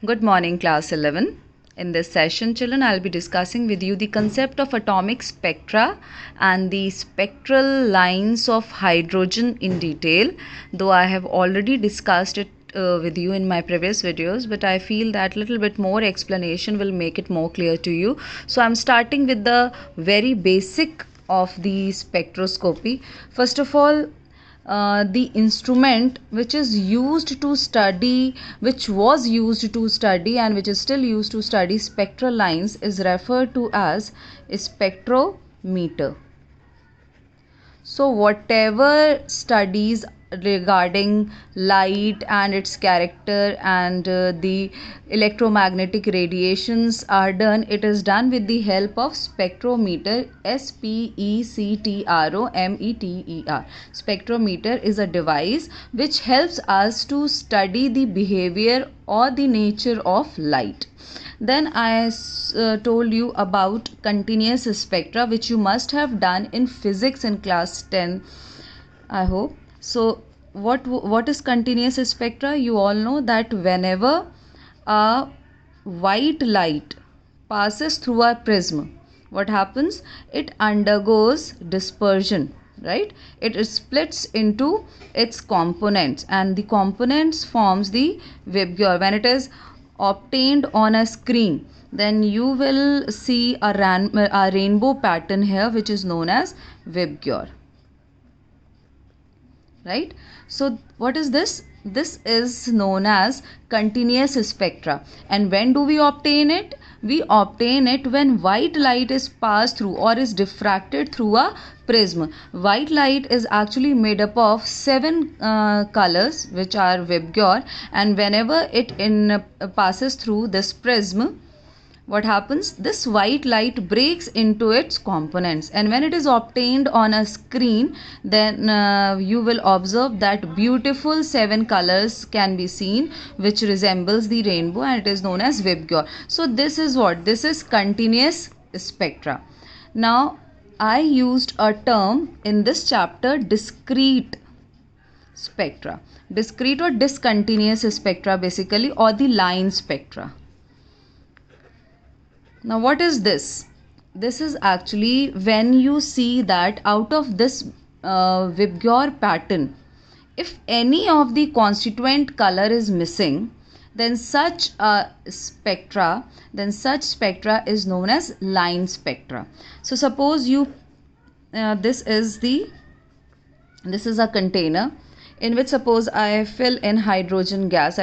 Good morning, class 11. In this session, children, I'll be discussing with you the concept of atomic spectra and the spectral lines of hydrogen in detail. Though I have already discussed it with you in my previous videos, but I feel that little bit more explanation will make it more clear to you. So I'm starting with the very basic of the spectroscopy. First of all, the instrument which is used to study, which was used to study and which is still used to study spectral lines is referred to as a spectrometer. So whatever studies regarding light and its character and the electromagnetic radiations are done, it is done with the help of spectrometer. spectrometer. Spectrometer is a device which helps us to study the behavior or the nature of light. Then I told you about continuous spectra, which you must have done in physics in class 10, I hope. So what is continuous spectra? You all know that whenever a white light passes through a prism, what happens? It undergoes dispersion, right? It splits into its components, and the components forms the waveguide. When it is obtained on a screen, then you will see a rainbow pattern here, which is known as waveguide, right? So what is this? This is known as continuous spectra. And when do we obtain it? We obtain it when white light is passed through or is diffracted through a prism. White light is actually made up of 7 colors, which are waveguide, and whenever it passes through this prism, what happens? This white light breaks into its components, and when it is obtained on a screen, then you will observe that beautiful 7 colors can be seen, which resembles the rainbow, and it is known as waveguide. So this is what? This is continuous spectra. Now I used a term in this chapter, discrete spectra. Discrete or discontinuous spectra basically, or the line spectra. Now what is this? This is actually when you see that out of this waveguide pattern, if any of the constituent color is missing, then such spectra is known as line spectra. So suppose you this is a container in which, suppose I filled in hydrogen gas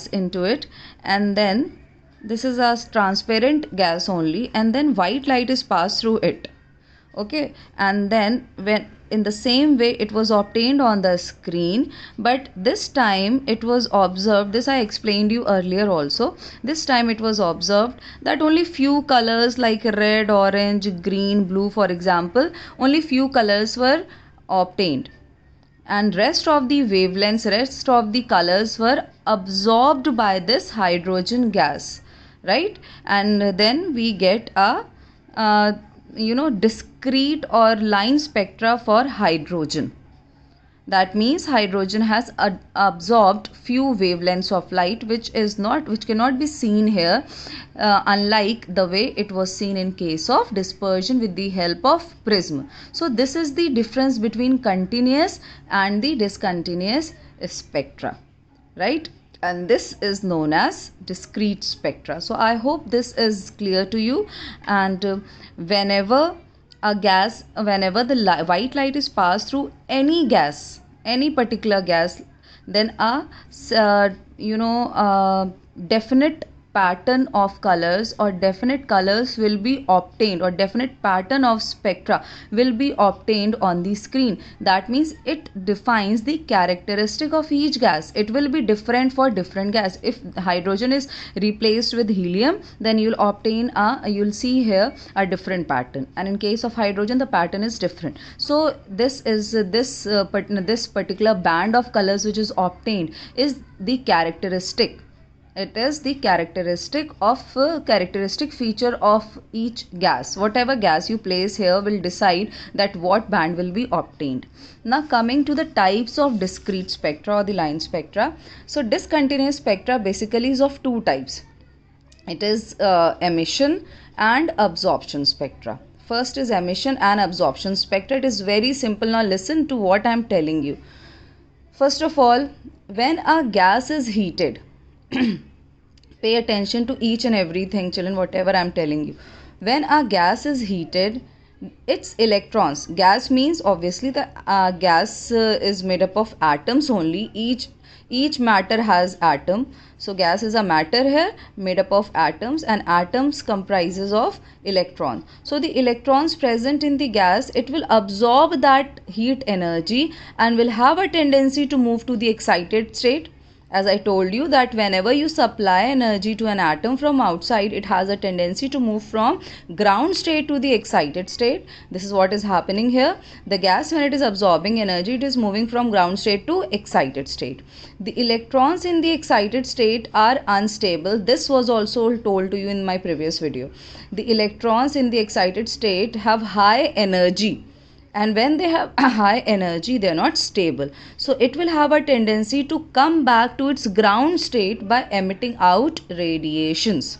into it, and then this is a transparent gas only, and then white light is passed through it, okay, and then when in the same way it was obtained on the screen, but this time it was observed, this I explained you earlier also, this time it was observed that only few colors like red, orange, green, blue, for example, only few colors were obtained, and rest of the wavelengths, rest of the colors were absorbed by this hydrogen gas, right? And then we get a discrete or line spectra for hydrogen. That means hydrogen has absorbed few wavelengths of light, which cannot be seen here, unlike the way it was seen in case of dispersion with the help of prism. So this is the difference between continuous and the discontinuous spectra, right? And this is known as discrete spectra. So I hope this is clear to you. And whenever the white light is passed through any gas, any particular gas, then a definite pattern of colors or definite colors will be obtained, or definite pattern of spectra will be obtained on the screen. That means it defines the characteristic of each gas. It will be different for different gas. If hydrogen is replaced with helium, then you'll see here a different pattern, and in case of hydrogen the pattern is different. So this particular band of colors which is obtained is the characteristic It is the characteristic feature of each gas. Whatever gas you place here will decide that what band will be obtained. Now coming to the types of discrete spectra or the line spectra. So discontinuous spectra basically is of two types. It is emission and absorption spectra. First is emission and absorption spectra. It is very simple. Now listen to what I am telling you. First of all, when a gas is heated, pay attention to each and everything, children, whatever I'm telling you. When a gas is heated, its electrons, gas means obviously the gas is made up of atoms only. Each matter has atom. So gas is a matter here made up of atoms, and atoms comprises of electrons. So the electrons present in the gas, it will absorb that heat energy and will have a tendency to move to the excited state. As I told you that whenever you supply energy to an atom from outside, it has a tendency to move from ground state to the excited state. This is what is happening here. The gas, when it is absorbing energy, it is moving from ground state to excited state. The electrons in the excited state are unstable. This was also told to you in my previous video. The electrons in the excited state have high energy, and when they have a high energy, they are not stable. So it will have a tendency to come back to its ground state by emitting out radiations.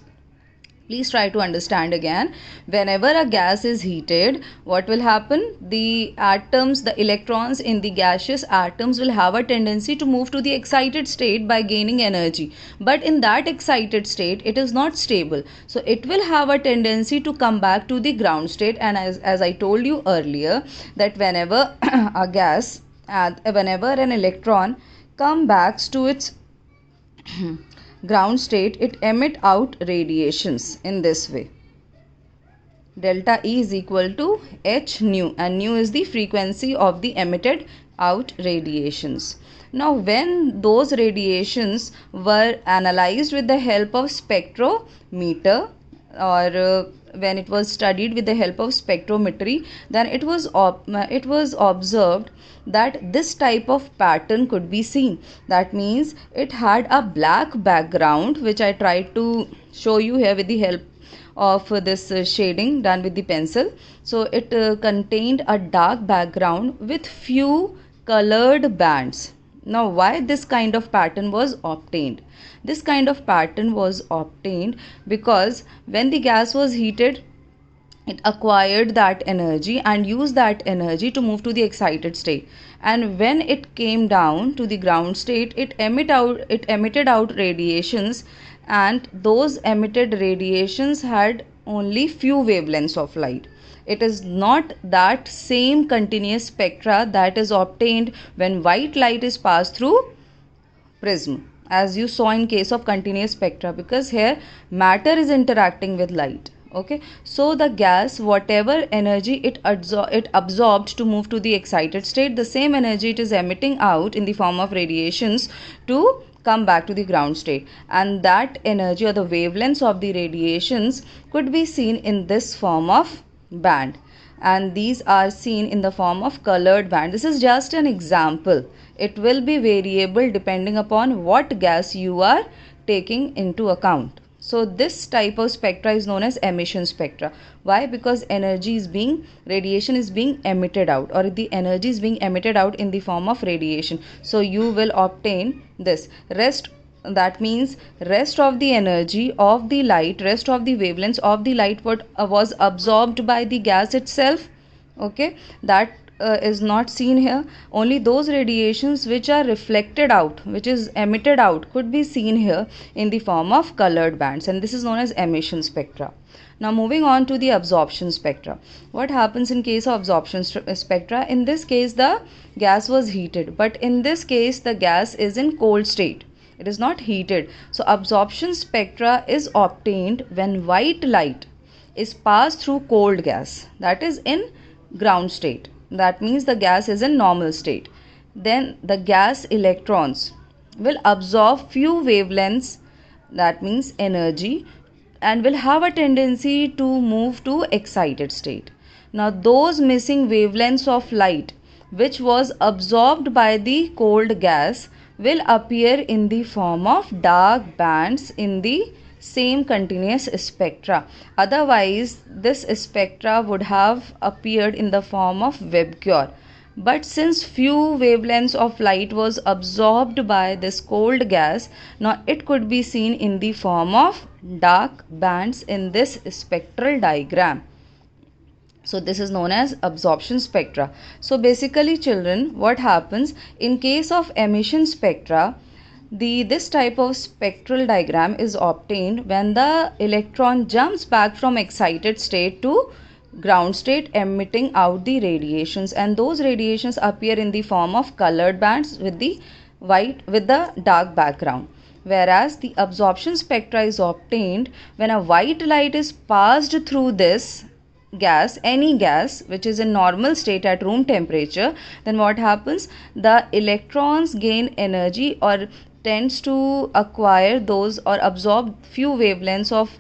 Please try to understand again. Whenever a gas is heated, what will happen? The atoms, the electrons in the gaseous atoms will have a tendency to move to the excited state by gaining energy. But in that excited state, it is not stable. So it will have a tendency to come back to the ground state. And as I told you earlier, that whenever a gas, whenever an electron come back to its ground state, it emit out radiations in this way. Delta E is equal to h nu, and nu is the frequency of the emitted out radiations. Now when those radiations were analyzed with the help of spectrometer, or when it was studied with the help of spectrometry, then it was observed that this type of pattern could be seen. That means it had a black background, which I tried to show you here with the help of this shading done with the pencil. So it contained a dark background with few colored bands. Now why this kind of pattern was obtained? This kind of pattern was obtained because when the gas was heated, it acquired that energy and used that energy to move to the excited state, and when it came down to the ground state, it emitted out radiations, and those emitted radiations had only few wavelengths of light. It is not that same continuous spectra that is obtained when white light is passed through prism, as you saw in case of continuous spectra, because here matter is interacting with light. Okay, so the gas, whatever energy it absorbed to move to the excited state, the same energy it is emitting out in the form of radiations to come back to the ground state, and that energy or the wavelengths of the radiations could be seen in this form of band, and these are seen in the form of colored band. This is just an example. It will be variable depending upon what gas you are taking into account. So this type of spectra is known as emission spectra. Why? Because radiation is being emitted out, or the energy is being emitted out in the form of radiation. So you will obtain this. That means rest of the energy of the light, rest of the wavelengths of the light what was absorbed by the gas itself. Okay, that is not seen here. Only those radiations which are reflected out, which is emitted out, could be seen here in the form of colored bands, and this is known as emission spectra. Now moving on to the absorption spectra. What happens in case of absorption spectra? In this case the gas was heated, but in this case the gas is in cold state. It is not heated. So absorption spectra is obtained when white light is passed through cold gas, that is in ground state. That means the gas is in normal state. Then the gas electrons will absorb few wavelengths, that means energy, and will have a tendency to move to excited state. Now those missing wavelengths of light which was absorbed by the cold gas will appear in the form of dark bands in the same continuous spectra. Otherwise, this spectra would have appeared in the form of vacuole. But since few wavelengths of light was absorbed by this cold gas, now it could be seen in the form of dark bands in this spectral diagram. So this is known as absorption spectra. So basically children, what happens in case of emission spectra, this type of spectral diagram is obtained when the electron jumps back from excited state to ground state, emitting out the radiations, and those radiations appear in the form of colored bands with the dark background. Whereas the absorption spectra is obtained when a white light is passed through this gas, any gas which is in normal state at room temperature, then what happens, the electrons gain energy or tends to acquire those or absorb few wavelengths of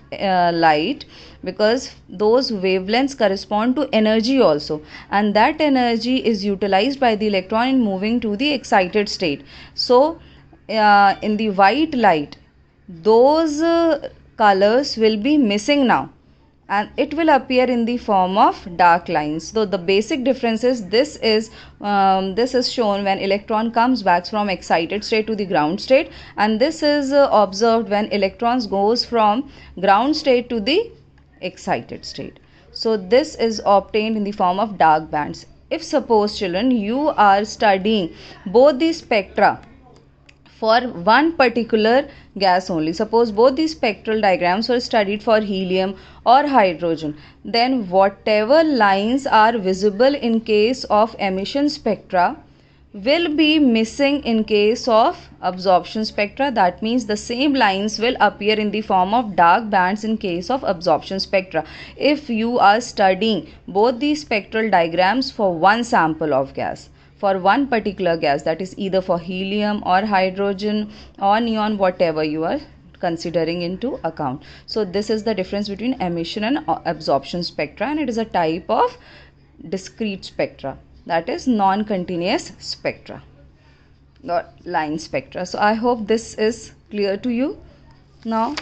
light, because those wavelengths correspond to energy also, and that energy is utilized by the electron in moving to the excited state. So in the white light, those colors will be missing now, and it will appear in the form of dark lines. So the basic difference is this is shown when electron comes back from excited state to the ground state, and this is observed when electrons goes from ground state to the excited state. So this is obtained in the form of dark bands. If suppose children, you are studying both the spectra for one particular gas only, suppose both these spectral diagrams were studied for helium or hydrogen, then whatever lines are visible in case of emission spectra will be missing in case of absorption spectra. That means the same lines will appear in the form of dark bands in case of absorption spectra, if you are studying both these spectral diagrams for one sample of gas, for one particular gas, that is either for helium or hydrogen or neon, whatever you are considering into account. So this is the difference between emission and absorption spectra, and it is a type of discrete spectra, that is non-continuous spectra or line spectra. So I hope this is clear to you. Now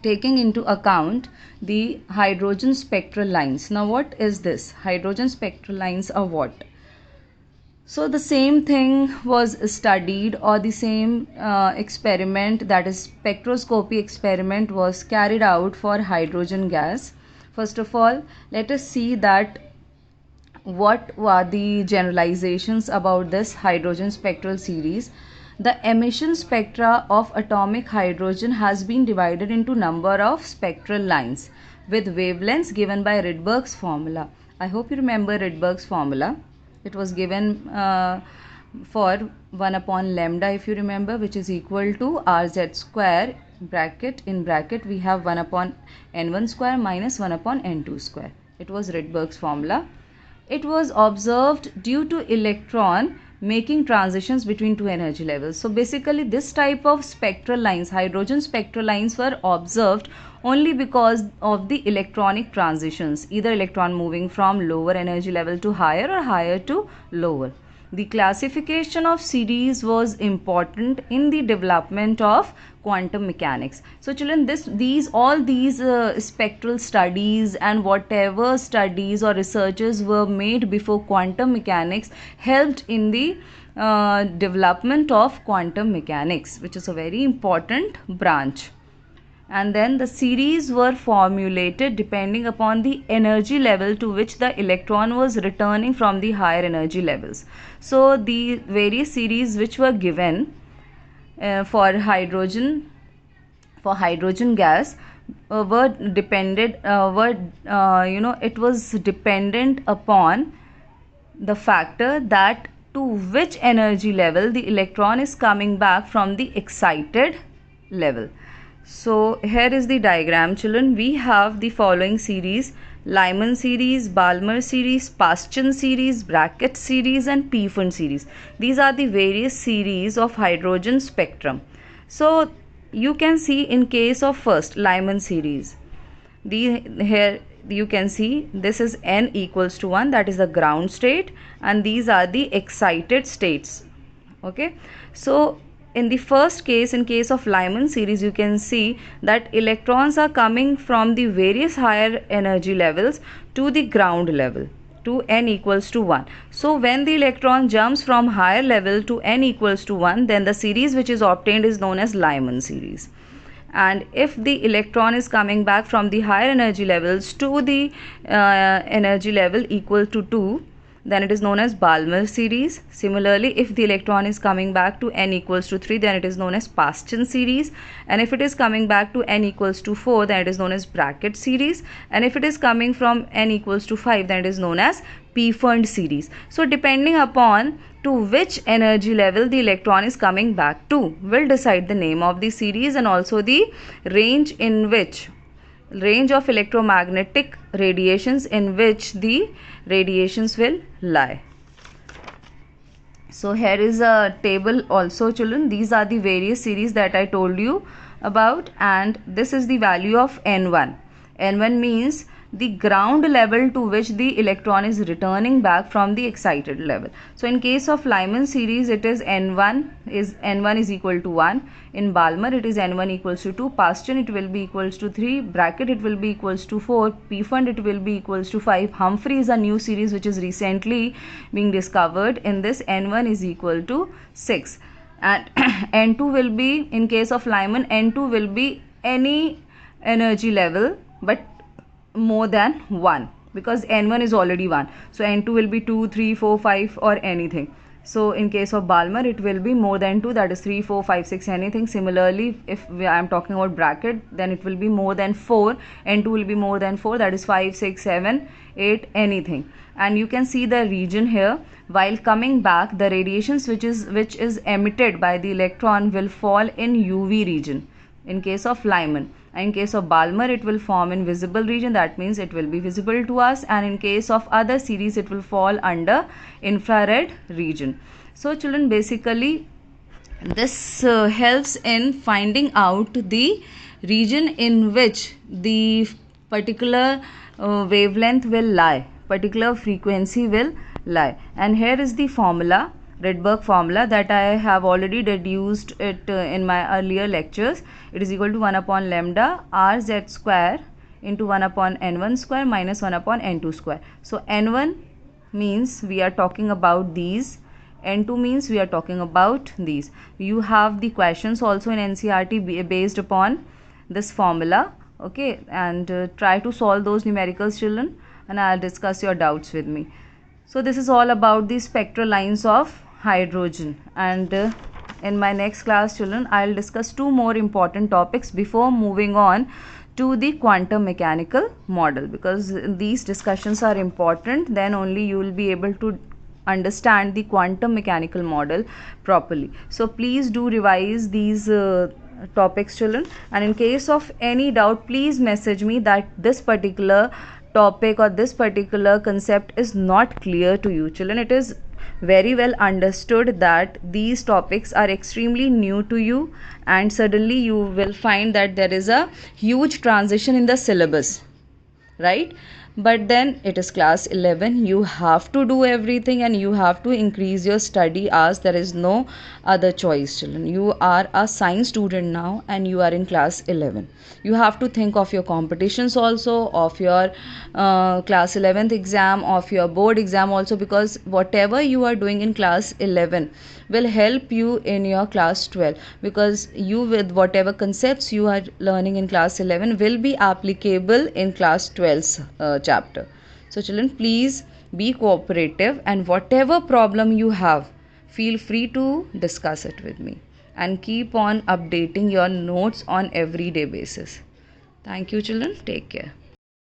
taking into account the hydrogen spectral lines. Now what is this? Hydrogen spectral lines are what? So the same thing was studied, or the same experiment, that is spectroscopy experiment, was carried out for hydrogen gas. First of all, let us see that what were the generalizations about this hydrogen spectral series. The emission spectra of atomic hydrogen has been divided into number of spectral lines with wavelengths given by Rydberg's formula. I hope you remember Rydberg's formula. It was given for 1 upon lambda, if you remember, which is equal to rz square, in bracket we have 1 upon n1 square minus 1 upon n2 square. It was Rydberg's formula. It was observed due to electron making transitions between two energy levels. So basically this type of spectral lines, hydrogen spectral lines, were observed only because of the electronic transitions, either electron moving from lower energy level to higher or higher to lower. The classification of series was important in the development of quantum mechanics. So children, all these spectral studies and whatever studies or researches were made before quantum mechanics helped in the development of quantum mechanics, which is a very important branch. And then the series were formulated depending upon the energy level to which the electron was returning from the higher energy levels. So the various series which were given for hydrogen gas were dependent it was dependent upon the factor that to which energy level the electron is coming back from the excited level. So here is the diagram, children. We have the following series: Lyman series, Balmer series, Paschen series, Brackett series, and Pfund series. These are the various series of hydrogen spectrum. So you can see in case of first Lyman series, here you can see this is n equals to 1, that is the ground state, and these are the excited states. Okay, so in the first case, in case of Lyman series, you can see that electrons are coming from the various higher energy levels to the ground level to n equals to 1. So when the electron jumps from higher level to n equals to 1, then the series which is obtained is known as Lyman series. And if the electron is coming back from the higher energy levels to the energy level equal to 2, then it is known as Balmer series. Similarly, if the electron is coming back to n equals to 3, then it is known as Paschen series. And if it is coming back to n equals to 4, then it is known as Brackett series. And if it is coming from n equals to 5, then it is known as Pfund series. So depending upon to which energy level the electron is coming back to will decide the name of the series and also the range of electromagnetic radiations in which the radiations will lie. So here is a table also, children. These are the various series that I told you about, and this is the value of n1. n1 means the ground level to which the electron is returning back from the excited level. So in case of Lyman series, it is n1 is equal to 1. In Balmer, it is n1 equals to 2. Paschen, it will be equals to 3. Brackett, it will be equals to 4. Pfund, it will be equals to 5. Humphrey is a new series which is recently being discovered. In this, n1 is equal to 6. And n2 will be, in case of Lyman, n2 will be any energy level but more than 1, because n1 is already 1. So n2 will be 2, 3, 4, 5 or anything. So in case of Balmer, it will be more than 2, that is 3, 4, 5, 6, anything. Similarly, if I am talking about Brackett, then it will be more than 4. n2 will be more than 4, that is 5, 6, 7, 8, anything. And you can see the region here. While coming back, the radiations which is emitted by the electron will fall in UV region in case of Lyman. In case of Balmer, it will form in visible region, that means it will be visible to us, and in case of other series, it will fall under infrared region. So children, basically this helps in finding out the region in which the particular wavelength will lie, particular frequency will lie. And here is the formula, Rydberg formula, that I have already deduced it in my earlier lectures. It is equal to 1 upon lambda Rz square into 1 upon n1 square minus 1 upon n2 square. So n1 means we are talking about these, n2 means we are talking about these. You have the questions also in NCERT based upon this formula. Okay, and try to solve those numericals, children, and I'll discuss your doubts with me. So this is all about the spectral lines of hydrogen, and in my next class, children, I'll discuss 2 more important topics before moving on to the quantum mechanical model, because these discussions are important. Then only you will be able to understand the quantum mechanical model properly. So please do revise these topics, children, and in case of any doubt, please message me that this particular topic or this particular concept is not clear to you. Children, it is very well understood that these topics are extremely new to you, and suddenly you will find that there is a huge transition in the syllabus, right? But then it is class 11, you have to do everything and you have to increase your study hours. There is no other choice, children. You are a science student now and you are in class 11. You have to think of your competitions also, of your class 11th exam, of your board exam also, because whatever you are doing in class 11 will help you in your class 12, because you, with whatever concepts you are learning in class 11, will be applicable in class 12's chapter. So children, please be cooperative, and whatever problem you have, feel free to discuss it with me, and keep on updating your notes on everyday basis. Thank you, children. Take care.